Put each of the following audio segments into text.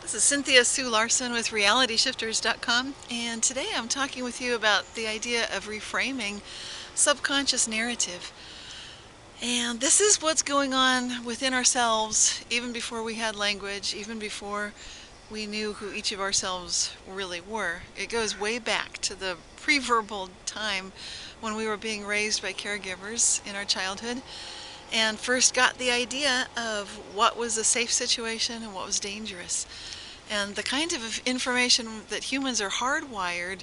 This is Cynthia Sue Larson with RealityShifters.com, and today I'm talking with you about the idea of reframing subconscious narrative. And this is what's going on within ourselves even before we had language, even before we knew who each of ourselves really were. It goes way back to the pre-verbal time when we were being raised by caregivers in our childhood and first got the idea of what was a safe situation and what was dangerous. And the kind of information that humans are hardwired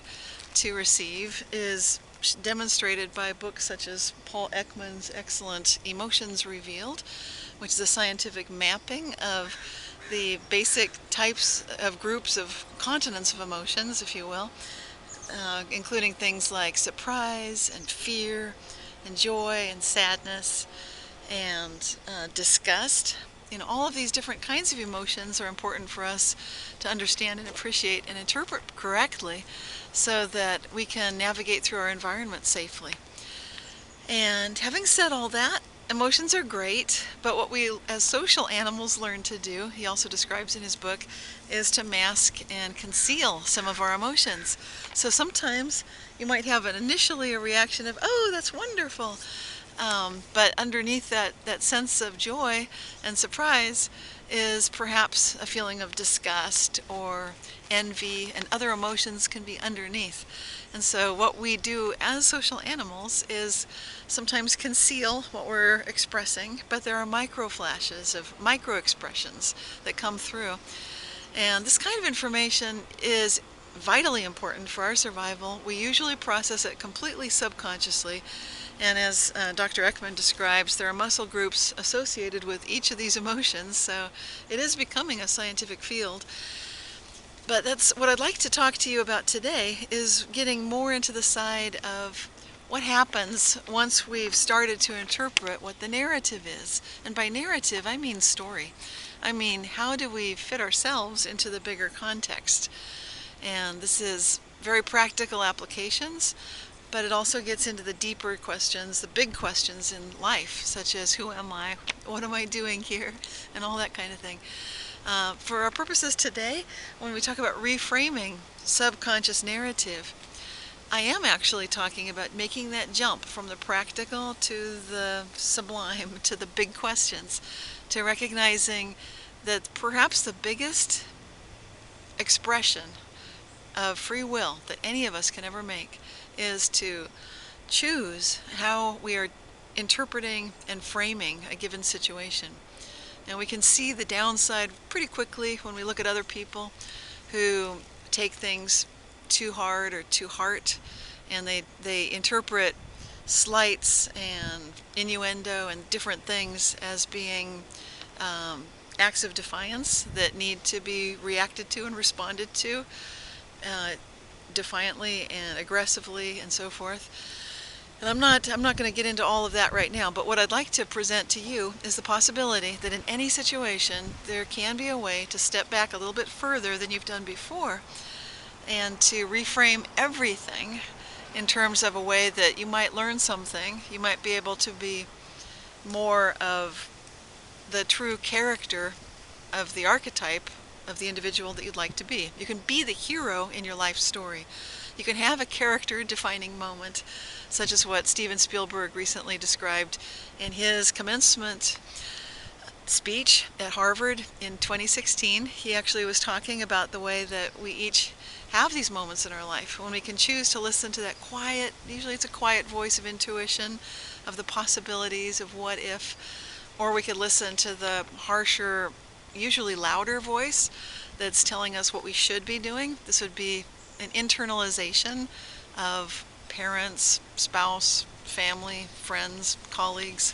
to receive is demonstrated by books such as Paul Ekman's excellent Emotions Revealed, which is a scientific mapping of the basic types of groups of continents of emotions, if you will, including things like surprise and fear and joy and sadness and disgust. All of these different kinds of emotions are important for us to understand and appreciate and interpret correctly so that we can navigate through our environment safely. And having said all that, emotions are great, but what we as social animals learn to do, he also describes in his book, is to mask and conceal some of our emotions. So sometimes you might have initially a reaction of, oh, that's wonderful. But underneath that sense of joy and surprise is perhaps a feeling of disgust or envy, and other emotions can be underneath. And so what we do as social animals is sometimes conceal what we're expressing, but there are micro flashes of micro expressions that come through. And this kind of information is vitally important for our survival. We usually process it completely subconsciously. And as Dr. Ekman describes, there are muscle groups associated with each of these emotions, so it is becoming a scientific field. But that's what I'd like to talk to you about today, is getting more into the side of what happens once we've started to interpret what the narrative is. And by narrative, I mean story. I mean, how do we fit ourselves into the bigger context? And this is very practical applications, but it also gets into the deeper questions, the big questions in life, such as who am I, what am I doing here, and all that kind of thing. For our purposes today, when we talk about reframing subconscious narrative, I am actually talking about making that jump from the practical to the sublime, to the big questions, to recognizing that perhaps the biggest expression of free will that any of us can ever make is to choose how we are interpreting and framing a given situation. Now we can see the downside pretty quickly when we look at other people who take things too hard or too heart, and they interpret slights and innuendo and different things as being acts of defiance that need to be reacted to and responded to defiantly and aggressively and so forth. And I'm not going to get into all of that right now, but what I'd like to present to you is the possibility that in any situation there can be a way to step back a little bit further than you've done before and to reframe everything in terms of a way that you might learn something. You might be able to be more of the true character of the archetype of the individual that you'd like to be. You can be the hero in your life story. You can have a character-defining moment, such as what Steven Spielberg recently described in his commencement speech at Harvard in 2016. He actually was talking about the way that we each have these moments in our life when we can choose to listen to that quiet, usually it's a quiet voice of intuition, of the possibilities of what if, or we could listen to the harsher, usually louder voice that's telling us what we should be doing. This would be an internalization of parents, spouse, family, friends, colleagues.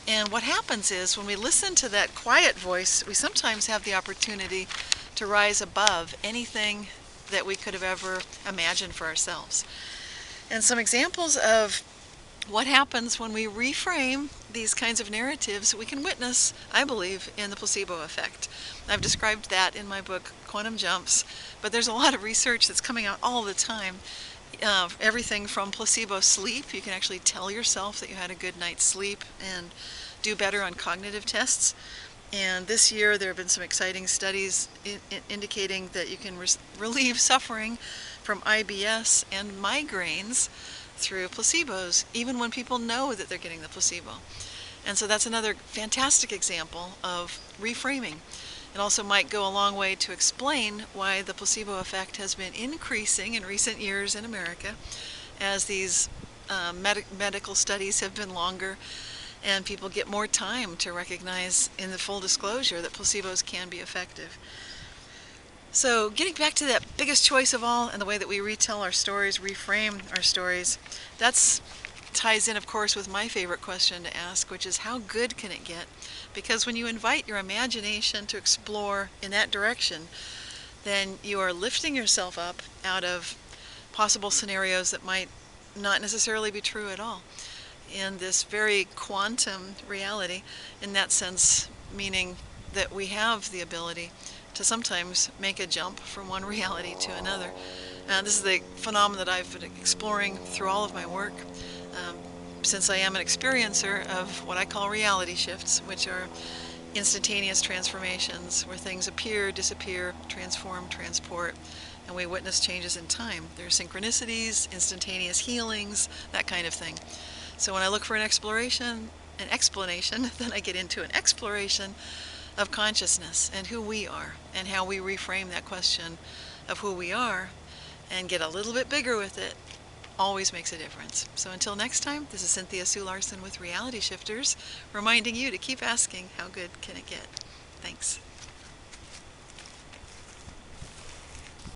And what happens is when we listen to that quiet voice, we sometimes have the opportunity to rise above anything that we could have ever imagined for ourselves. And some examples of what happens when we reframe these kinds of narratives we can witness, I believe, in the placebo effect. I've described that in my book, Quantum Jumps, but there's a lot of research that's coming out all the time. Everything from placebo sleep, you can actually tell yourself that you had a good night's sleep and do better on cognitive tests, And this year there have been some exciting studies indicating that you can relieve suffering from IBS and migraines through placebos, even when people know that they're getting the placebo. And so that's another fantastic example of reframing. It also might go a long way to explain why the placebo effect has been increasing in recent years in America as these medical studies have been longer and people get more time to recognize in the full disclosure that placebos can be effective. So getting back to that biggest choice of all and the way that we retell our stories, reframe our stories, that's ties in, of course, with my favorite question to ask, which is how good can it get? Because when you invite your imagination to explore in that direction, then you are lifting yourself up out of possible scenarios that might not necessarily be true at all. In this very quantum reality, in that sense, meaning that we have the ability to sometimes make a jump from one reality to another. This is the phenomenon that I've been exploring through all of my work, since I am an experiencer of what I call reality shifts, which are instantaneous transformations where things appear, disappear, transform, transport, and we witness changes in time. There are synchronicities, instantaneous healings, that kind of thing. So when I look for an explanation, then I get into an exploration of consciousness and who we are and how we reframe that question of who we are and get a little bit bigger with it always makes a difference. So until next time, this is Cynthia Sue Larson with Reality Shifters, reminding you to keep asking, how good can it get? Thanks.